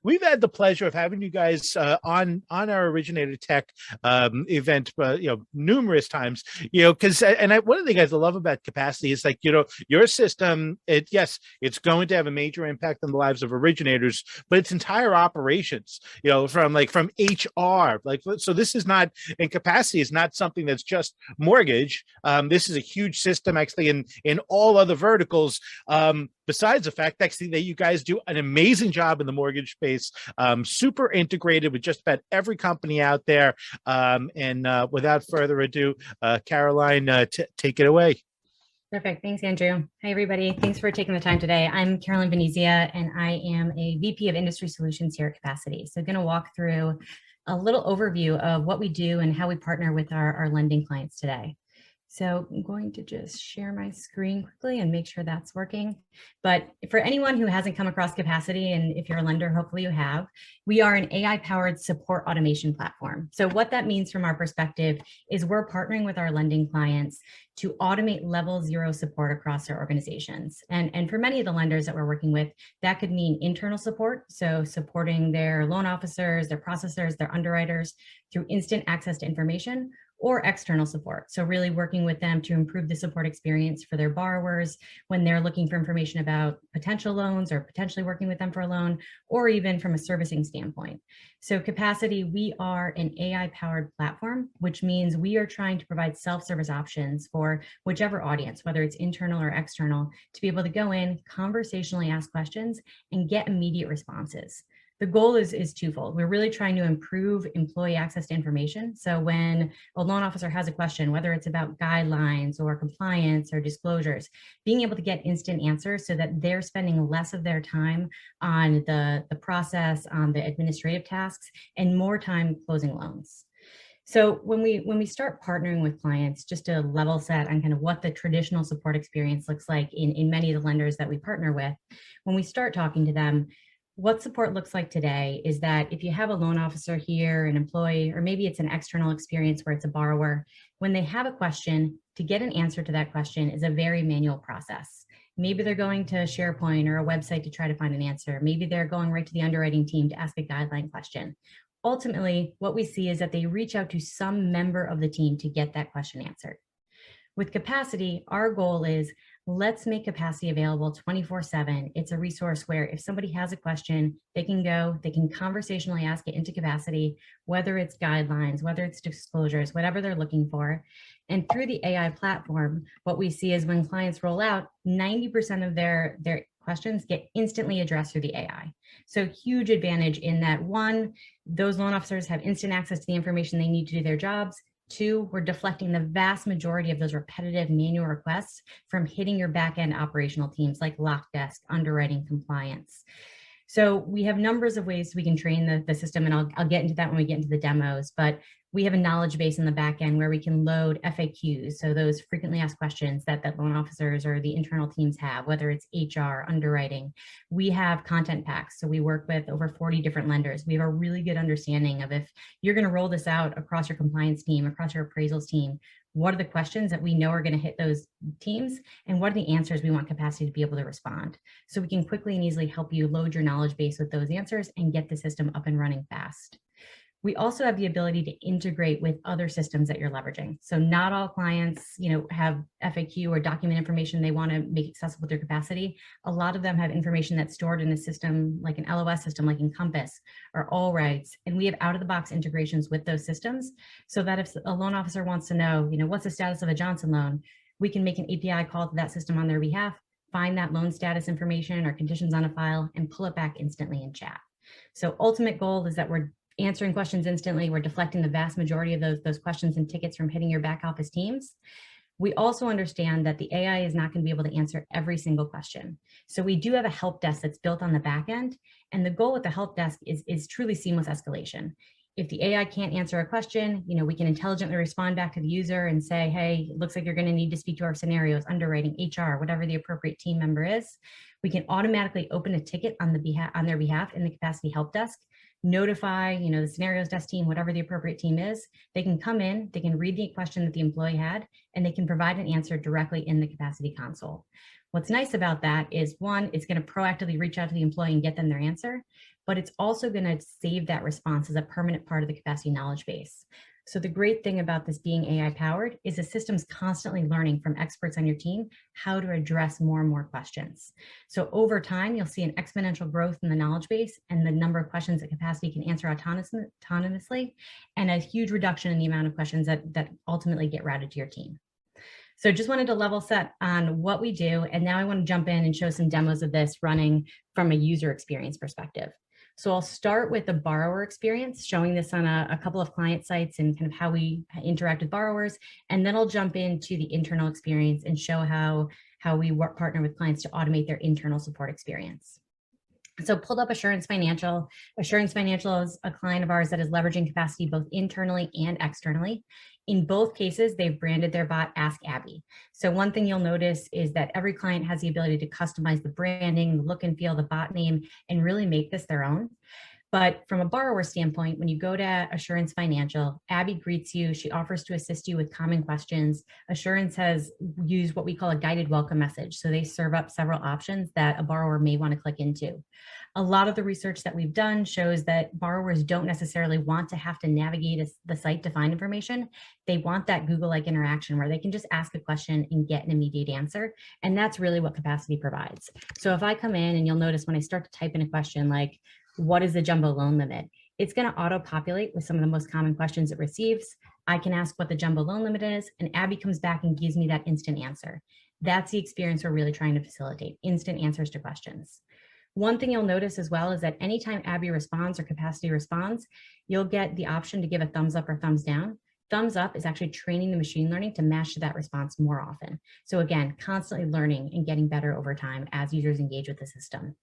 We've had the pleasure of having you guys on our Originator Tech event, numerous times. Because one of the things I love about Capacity is like, your system. Yes, it's going to have a major impact on the lives of originators, but its entire operations, from HR, so this is not, and Capacity is not something that's just mortgage. This is a huge system actually in all other verticals. Besides the fact that you guys do an amazing job in the mortgage space, super integrated with just about every company out there. Without further ado, Karaline, take it away. Perfect. Thanks, Andrew. Hi, everybody. Thanks for taking the time today. I'm Karaline Venezia, and I am a VP of Industry Solutions here at Capacity. So I'm going to walk through a little overview of what we do and how we partner with our lending clients today. So I'm going to just share my screen quickly and make sure that's working. But for anyone who hasn't come across Capacity, and if you're a lender, hopefully you have, we are an AI-powered support automation platform. So what that means from our perspective is we're partnering with our lending clients to automate level 0 support across their organizations. And for many of the lenders that we're working with, that could mean internal support. So supporting their loan officers, their processors, their underwriters through instant access to information, or external support. So really working with them to improve the support experience for their borrowers when they're looking for information about potential loans or potentially working with them for a loan, or even from a servicing standpoint. So Capacity, we are an AI-powered platform, which means we are trying to provide self-service options for whichever audience, whether it's internal or external, to be able to go in, conversationally ask questions, and get immediate responses. The goal is twofold. We're really trying to improve employee access to information. So when a loan officer has a question, whether it's about guidelines or compliance or disclosures, being able to get instant answers so that they're spending less of their time on the process, on the administrative tasks, and more time closing loans. So when we start partnering with clients, just to level set on kind of what the traditional support experience looks like in many of the lenders that we partner with, when we start talking to them, what support looks like today is that if you have a loan officer here, an employee, or maybe it's an external experience where it's a borrower, when they have a question, to get an answer to that question is a very manual process. Maybe they're going to SharePoint or a website to try to find an answer. Maybe they're going right to the underwriting team to ask a guideline question. Ultimately, what we see is that they reach out to some member of the team to get that question answered. With Capacity, our goal is let's make Capacity available 24/7. It's a resource where if somebody has a question, they can conversationally ask it into Capacity, whether it's guidelines, whether it's disclosures, whatever they're looking for. And through the AI platform, what we see is when clients roll out, 90% of their questions get instantly addressed through the AI. So huge advantage in that, one, those loan officers have instant access to the information they need to do their jobs. Two, we're deflecting the vast majority of those repetitive manual requests from hitting your back-end operational teams like lock desk, underwriting, compliance. So we have numbers of ways we can train the system, and I'll get into that when we get into the demos, but we have a knowledge base in the back end where we can load FAQs, so those frequently asked questions that loan officers or the internal teams have, whether it's HR, underwriting. We have content packs, so we work with over 40 different lenders. We have a really good understanding of if you're going to roll this out across your compliance team, across your appraisals team, what are the questions that we know are going to hit those teams, and what are the answers we want Capacity to be able to respond. So we can quickly and easily help you load your knowledge base with those answers and get the system up and running fast. We also have the ability to integrate with other systems that you're leveraging. So not all clients, have FAQ or document information they want to make accessible through Capacity. A lot of them have information that's stored in a system like an LOS system like Encompass or All Rights. And we have out-of-the-box integrations with those systems so that if a loan officer wants to know, what's the status of a Johnson loan, we can make an API call to that system on their behalf, find that loan status information or conditions on a file, and pull it back instantly in chat. So ultimate goal is that we're answering questions instantly. We're deflecting the vast majority of those questions and tickets from hitting your back office teams. We also understand that the AI is not going to be able to answer every single question. So we do have a help desk that's built on the back end. And the goal with the help desk is truly seamless escalation. If the AI can't answer a question, we can intelligently respond back to the user and say, hey, it looks like you're going to need to speak to our scenarios, underwriting, HR, whatever the appropriate team member is. We can automatically open a ticket on their behalf in the Capacity help desk. notify, the scenarios desk team, whatever the appropriate team is. They can come in, they can read the question that the employee had, and they can provide an answer directly in the capacity console. What's nice about that is, one, it's going to proactively reach out to the employee and get them their answer, but it's also going to save that response as a permanent part of the capacity knowledge base. So the great thing about this being AI powered is the system's constantly learning from experts on your team how to address more and more questions. So over time, you'll see an exponential growth in the knowledge base and the number of questions that capacity can answer autonomously, and a huge reduction in the amount of questions that ultimately get routed to your team. So just wanted to level set on what we do. And now I want to jump in and show some demos of this running from a user experience perspective. So I'll start with the borrower experience, showing this on a couple of client sites and kind of how we interact with borrowers. And then I'll jump into the internal experience and show how we partner with clients to automate their internal support experience. So pulled up Assurance Financial. Assurance Financial is a client of ours that is leveraging capacity both internally and externally. In both cases, they've branded their bot Ask Abby. So one thing you'll notice is that every client has the ability to customize the branding, the look and feel, the bot name, and really make this their own. But from a borrower standpoint, when you go to Assurance Financial, Abby greets you. She offers to assist you with common questions. Assurance has used what we call a guided welcome message. So they serve up several options that a borrower may want to click into. A lot of the research that we've done shows that borrowers don't necessarily want to have to navigate the site to find information. They want that Google-like interaction where they can just ask a question and get an immediate answer. And that's really what capacity provides. So if I come in and you'll notice when I start to type in a question like, what is the jumbo loan limit? It's going to auto-populate with some of the most common questions it receives. I can ask what the jumbo loan limit is, and Abby comes back and gives me that instant answer. That's the experience we're really trying to facilitate, instant answers to questions. One thing you'll notice as well is that anytime Abby responds or capacity responds, you'll get the option to give a thumbs up or thumbs down. Thumbs up is actually training the machine learning to match to that response more often. So again, constantly learning and getting better over time as users engage with the system.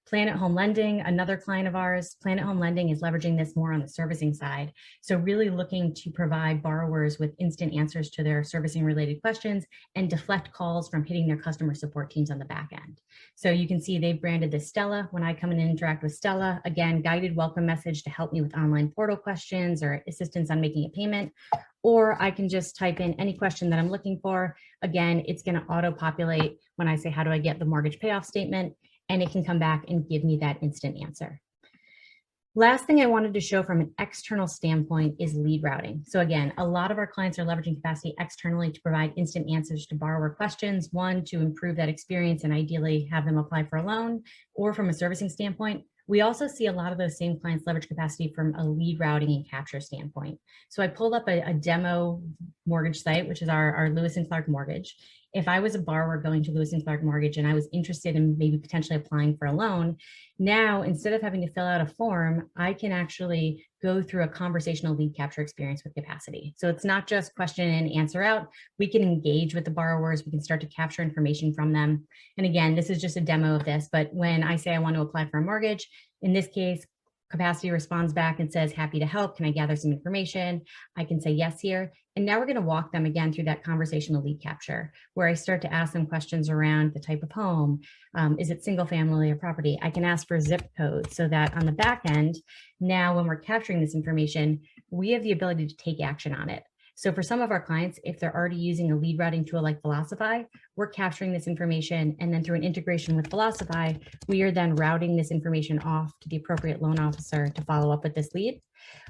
Planet Home Lending, another client of ours. Planet Home Lending is leveraging this more on the servicing side. So really looking to provide borrowers with instant answers to their servicing related questions and deflect calls from hitting their customer support teams on the back end. So you can see they've branded this Stella. When I come in and interact with Stella, again, guided welcome message to help me with online portal questions or assistance on making a payment. Or I can just type in any question that I'm looking for. Again, it's going to auto-populate when I say, how do I get the mortgage payoff statement? And it can come back and give me that instant answer. Last thing I wanted to show from an external standpoint is lead routing. So again, a lot of our clients are leveraging capacity externally to provide instant answers to borrower questions. One, to improve that experience and ideally have them apply for a loan, or from a servicing standpoint. We also see a lot of those same clients leverage capacity from a lead routing and capture standpoint. So I pulled up a demo mortgage site, which is our Lewis & Clark mortgage. If I was a borrower going to Lewis & Clark Mortgage and I was interested in maybe potentially applying for a loan, now instead of having to fill out a form, I can actually go through a conversational lead capture experience with capacity. So it's not just question and answer out. We can engage with the borrowers. We can start to capture information from them. And again, this is just a demo of this, but when I say I want to apply for a mortgage, in this case, capacity responds back and says, happy to help. Can I gather some information? I can say yes here. And now we're going to walk them again through that conversational lead capture, where I start to ask them questions around the type of home. Is it single family or property? I can ask for zip code so that on the back end, now when we're capturing this information, we have the ability to take action on it. So for some of our clients, if they're already using a lead routing tool like Velocify, we're capturing this information, and then through an integration with Velocify, we are then routing this information off to the appropriate loan officer to follow up with this lead.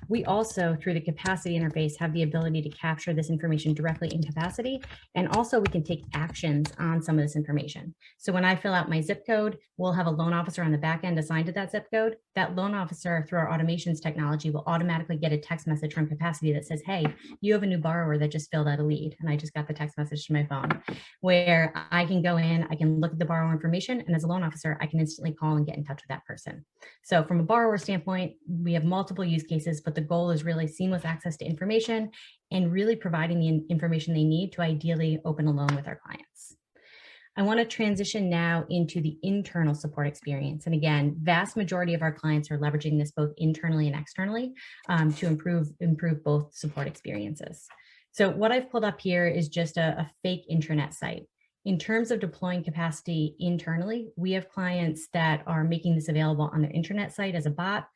We also, through the capacity interface, have the ability to capture this information directly in capacity. And also we can take actions on some of this information. So when I fill out my zip code, we'll have a loan officer on the back end assigned to that zip code. That loan officer, through our automations technology, will automatically get a text message from capacity that says, hey, you have a new borrower that just filled out a lead. And I just got the text message to my phone, where I can go in, I can look at the borrower information, and as a loan officer, I can instantly call and get in touch with that person. So from a borrower standpoint, we have multiple use cases, but the goal is really seamless access to information and really providing the information they need to ideally open a loan with our clients. I want to transition now into the internal support experience. And again, vast majority of our clients are leveraging this both internally and externally to improve both support experiences. So what I've pulled up here is just a fake intranet site. In terms of deploying capacity internally, we have clients that are making this available on their intranet site as a bot.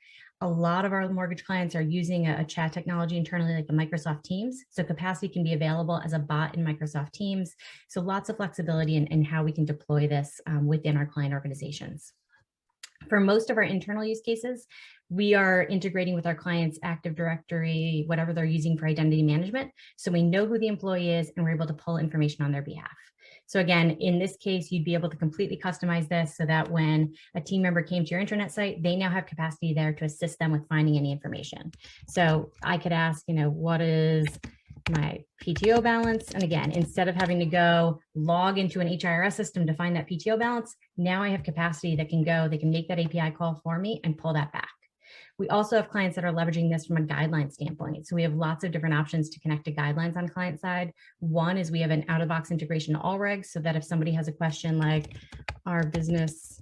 A lot of our mortgage clients are using a chat technology internally, like a Microsoft Teams. So capacity can be available as a bot in Microsoft Teams. So lots of flexibility in how we can deploy this within our client organizations. For most of our internal use cases, we are integrating with our clients' Active Directory, whatever they're using for identity management. So we know who the employee is and we're able to pull information on their behalf. So again, in this case, you'd be able to completely customize this so that when a team member came to your intranet site, they now have capacity there to assist them with finding any information. So I could ask, what is my PTO balance? And again, instead of having to go log into an HIRS system to find that PTO balance, now I have capacity that can go, they can make that API call for me and pull that back. We also have clients that are leveraging this from a guideline standpoint. So we have lots of different options to connect to guidelines on client side. One is we have an out-of-box integration to all regs so that if somebody has a question like, are business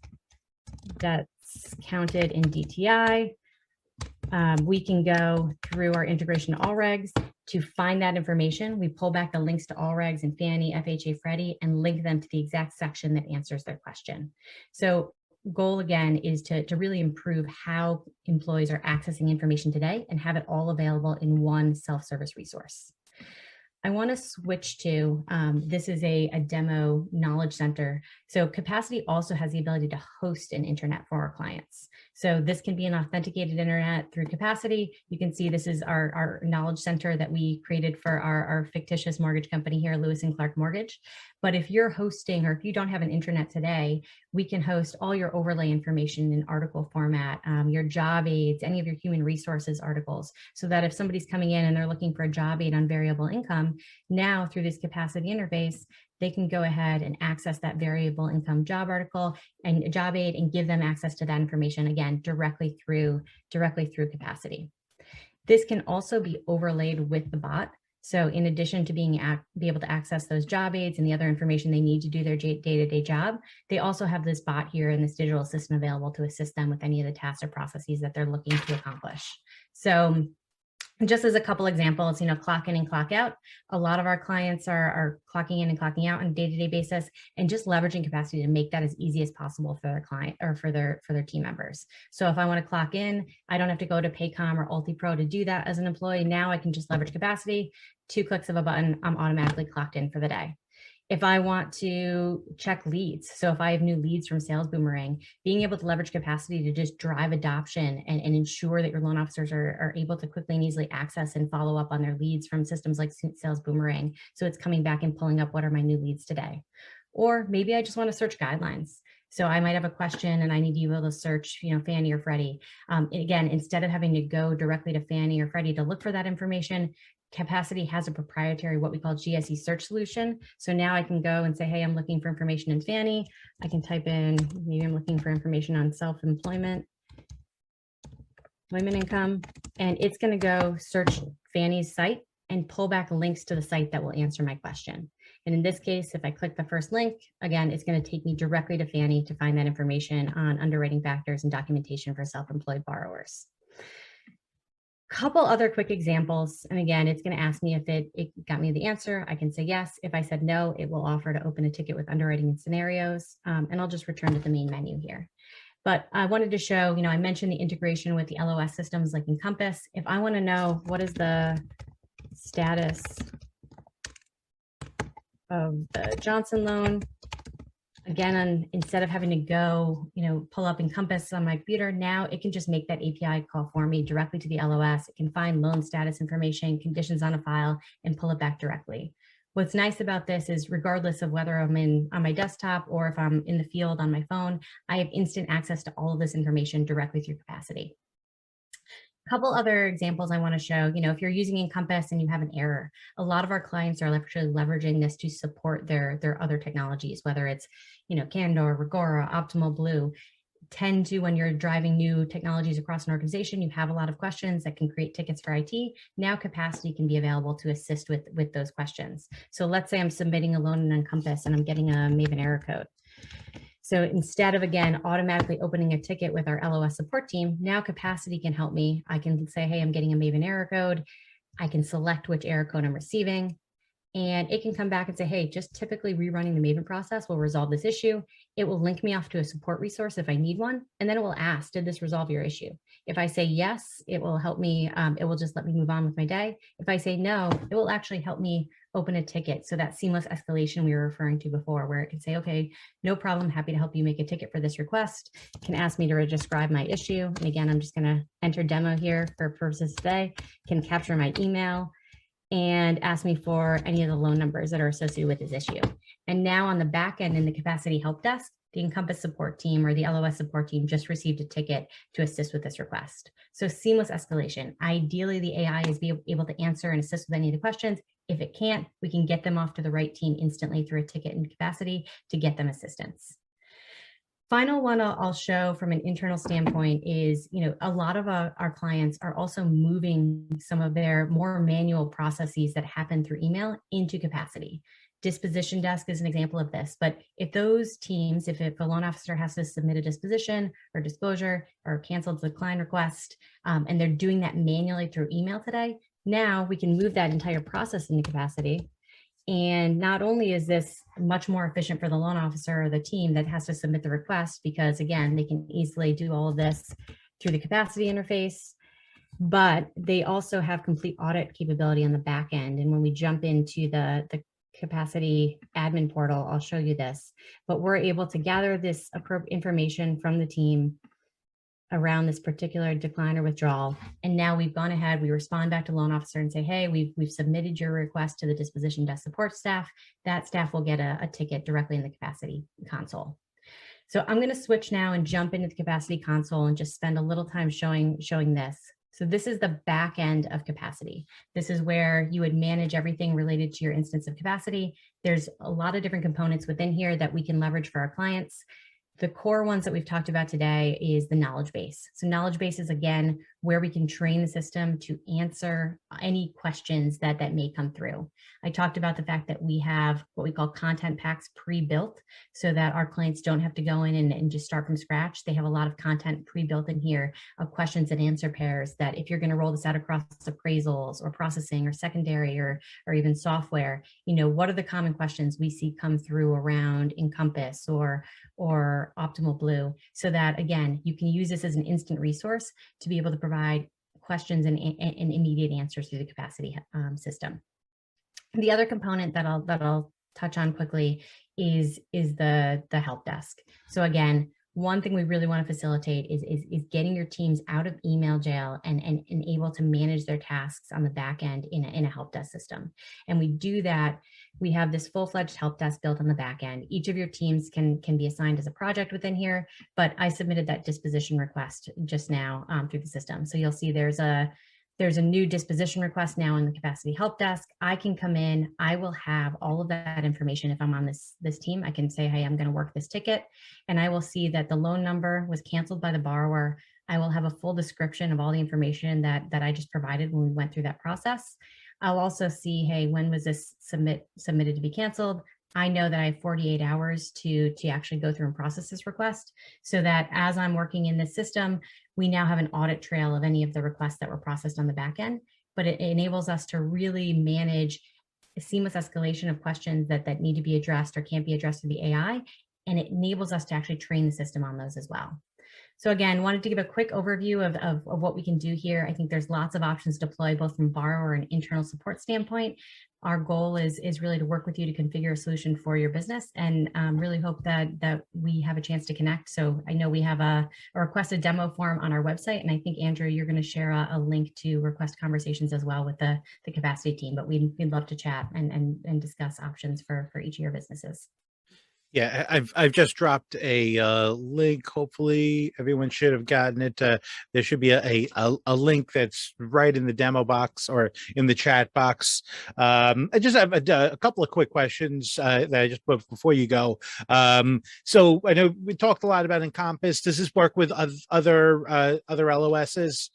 debts counted in DTI? We can go through our integration to all regs to find that information. We pull back the links to all regs in Fannie, FHA, Freddie, and link them to the exact section that answers their question. So goal again is to really improve how employees are accessing information today and have it all available in one self-service resource. I want to switch to, this is a demo knowledge center. So Capacity also has the ability to host an internet for our clients. So this can be an authenticated internet through Capacity. You can see this is our knowledge center that we created for our fictitious mortgage company here, Lewis and Clark Mortgage. But if you're hosting, or if you don't have an intranet today, we can host all your overlay information in article format, your job aids, any of your human resources articles, so that if somebody's coming in and they're looking for a job aid on variable income, now through this Capacity interface, they can go ahead and access that variable income job article and job aid and give them access to that information, again, directly through Capacity. This can also be overlaid with the bot. So in addition to be able to access those job aids and the other information they need to do their day-to-day job, they also have this bot here and this digital assistant available to assist them with any of the tasks or processes that they're looking to accomplish. So just as a couple examples, clock in and clock out. A lot of our clients are clocking in and clocking out on a day-to-day basis, and just leveraging Capacity to make that as easy as possible for their client or for their team members. So if I want to clock in, I don't have to go to Paycom or UltiPro to do that as an employee. Now I can just leverage Capacity. 2 clicks of a button, I'm automatically clocked in for the day. If I want to check leads, so if I have new leads from Sales Boomerang, being able to leverage Capacity to just drive adoption and ensure that your loan officers are able to quickly and easily access and follow up on their leads from systems like Sales Boomerang. So it's coming back and pulling up what are my new leads today. Or maybe I just want to search guidelines. So I might have a question and I need to be able to search, Fannie or Freddie. Again, instead of having to go directly to Fannie or Freddie to look for that information, Capacity has a proprietary, what we call Gse Search Solution. So now I can go and say, hey, I'm looking for information in Fannie. I can type in, maybe I'm looking for information on self-employment, employment income, and it's going to go search Fannie's site and pull back links to the site that will answer my question. And in this case, if I click the first link, again, it's going to take me directly to Fannie to find that information on underwriting factors and documentation for self-employed borrowers. Couple other quick examples. And again, it's going to ask me if it got me the answer. I can say yes. If I said no, it will offer to open a ticket with underwriting and scenarios. And I'll just return to the main menu here. But I wanted to show, I mentioned the integration with the LOS systems like Encompass. If I want to know what is the status of the Johnson loan, again, instead of having to go, pull up Encompass on my computer, now it can just make that API call for me directly to the LOS. It can find loan status information, conditions on a file, and pull it back directly. What's nice about this is regardless of whether I'm on my desktop or if I'm in the field on my phone, I have instant access to all of this information directly through Capacity. A couple other examples I want to show, if you're using Encompass and you have an error, a lot of our clients are actually leveraging this to support their other technologies, whether it's, Candor, Rigora, Optimal Blue. Tend to, when you're driving new technologies across an organization, you have a lot of questions that can create tickets for IT. Now Capacity can be available to assist with those questions. So let's say I'm submitting a loan in Encompass and I'm getting a Maven error code. So instead of, again, automatically opening a ticket with our LOS support team, now Capacity can help me. I can say, hey, I'm getting a Maven error code. I can select which error code I'm receiving. and it can come back and say, hey, just typically rerunning the Maven process will resolve this issue. It will link me off to a support resource if I need one. And then it will ask, did this resolve your issue? If I say yes, it will help me. It will just let me move on with my day. If I say no, it will actually help me open a ticket. So that seamless escalation we were referring to before, where it can say, okay, no problem, happy to help you make a ticket for this request. It can ask me to describe my issue. And again, I'm just going to enter demo here for purposes today. Can capture my email and ask me for any of the loan numbers that are associated with this issue. And now on the back end in the capacity help desk, the Encompass support team or the LOS support team just received a ticket to assist with this request. So seamless escalation. Ideally, the AI is able to answer and assist with any of the questions. If it can't, we can get them off to the right team instantly through a ticket in capacity to get them assistance. Final one I'll show from an internal standpoint is, a lot of our clients are also moving some of their more manual processes that happen through email into capacity. Disposition desk is an example of this, but if those teams, if a loan officer has to submit a disposition or disclosure or cancel the decline request, and they're doing that manually through email today, now we can move that entire process into capacity. And not only is this much more efficient for the loan officer or the team that has to submit the request, because again, they can easily do all of this through the capacity interface, but they also have complete audit capability on the back end. And when we jump into the capacity admin portal, I'll show you this, but we're able to gather this appropriate information from the team around this particular decline or withdrawal. And now we've gone ahead, we respond back to loan officer and say, hey, we've submitted your request to the disposition desk support staff. That staff will get a ticket directly in the capacity console. So I'm going to switch now and jump into the capacity console and just spend a little time showing this. So this is the back end of capacity. This is where you would manage everything related to your instance of capacity. There's a lot of different components within here that we can leverage for our clients. The core ones that we've talked about today is the knowledge base. So knowledge base is, again, where we can train the system to answer any questions that may come through. I talked about the fact that we have what we call content packs pre-built so that our clients don't have to go in and just start from scratch. They have a lot of content pre-built in here of questions and answer pairs that if you're going to roll this out across appraisals or processing or secondary or even software, what are the common questions we see come through around Encompass or Optimal Blue, so that, again, you can use this as an instant resource to be able to provide questions and immediate answers through the capacity system. The other component that I'll touch on quickly is the help desk. So again, one thing we really want to facilitate is getting your teams out of email jail and able to manage their tasks on the back end in a help desk system. And we do that. We have this full-fledged help desk built on the back end. Each of your teams can be assigned as a project within here, but I submitted that disposition request just now through the system. So you'll see there's a new disposition request now in the capacity help desk. I can come in, I will have all of that information. If I'm on this team, I can say, hey, I'm going to work this ticket, and I will see that the loan number was canceled by the borrower. I will have a full description of all the information that I just provided when we went through that process. I'll also see, hey, when was this submitted to be canceled? I know that I have 48 hours to actually go through and process this request, so that as I'm working in this system, we now have an audit trail of any of the requests that were processed on the back end. But it enables us to really manage a seamless escalation of questions that need to be addressed or can't be addressed through the AI. And it enables us to actually train the system on those as well. So again, wanted to give a quick overview of what we can do here. I think there's lots of options to deploy, both from borrower and internal support standpoint. Our goal is really to work with you to configure a solution for your business, and really hope that we have a chance to connect. So I know we have a requested demo form on our website, and I think, Andrew, you're going to share a link to request conversations as well with the capacity team, but we'd love to chat and discuss options for each of your businesses. Yeah, I've just dropped a link. Hopefully everyone should have gotten it. There should be a link that's right in the demo box or in the chat box. I just have a couple of quick questions that I just put before you go. So I know we talked a lot about Encompass. Does this work with other LOSs?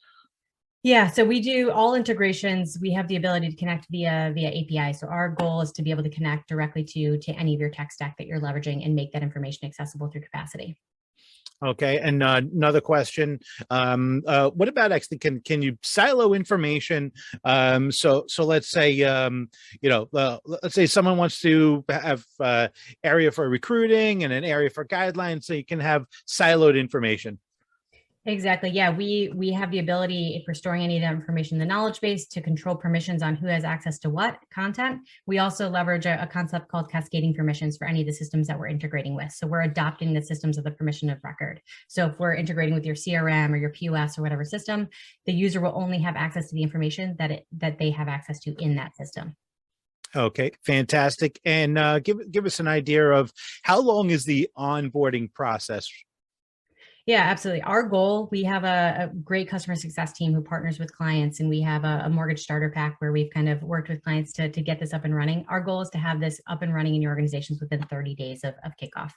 Yeah, so we do all integrations. We have the ability to connect via API. So our goal is to be able to connect directly to any of your tech stack that you're leveraging and make that information accessible through capacity. Okay, and another question. What about actually can you silo information? So let's say let's say someone wants to have area for recruiting and an area for guidelines, so you can have siloed information. Exactly. Yeah, we have the ability, if we're storing any of that information in the knowledge base, to control permissions on who has access to what content. We also leverage a concept called cascading permissions for any of the systems that we're integrating with. So we're adopting the systems of the permission of record. So if we're integrating with your CRM or your POS or whatever system, the user will only have access to the information that they have access to in that system. Okay, fantastic. And give us an idea of how long is the onboarding process? Yeah, absolutely. Our goal, we have a great customer success team who partners with clients, and we have a mortgage starter pack where we've kind of worked with clients to get this up and running. Our goal is to have this up and running in your organizations within 30 days of kickoff.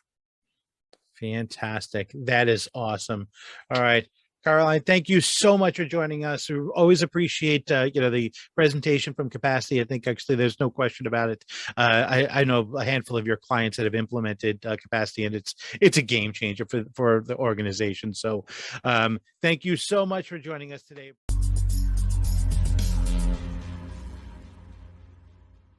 Fantastic. That is awesome. All right. Karaline, thank you so much for joining us. We always appreciate the presentation from Capacity. I think actually there's no question about it. I know a handful of your clients that have implemented Capacity, and it's a game changer for the organization. So thank you so much for joining us today.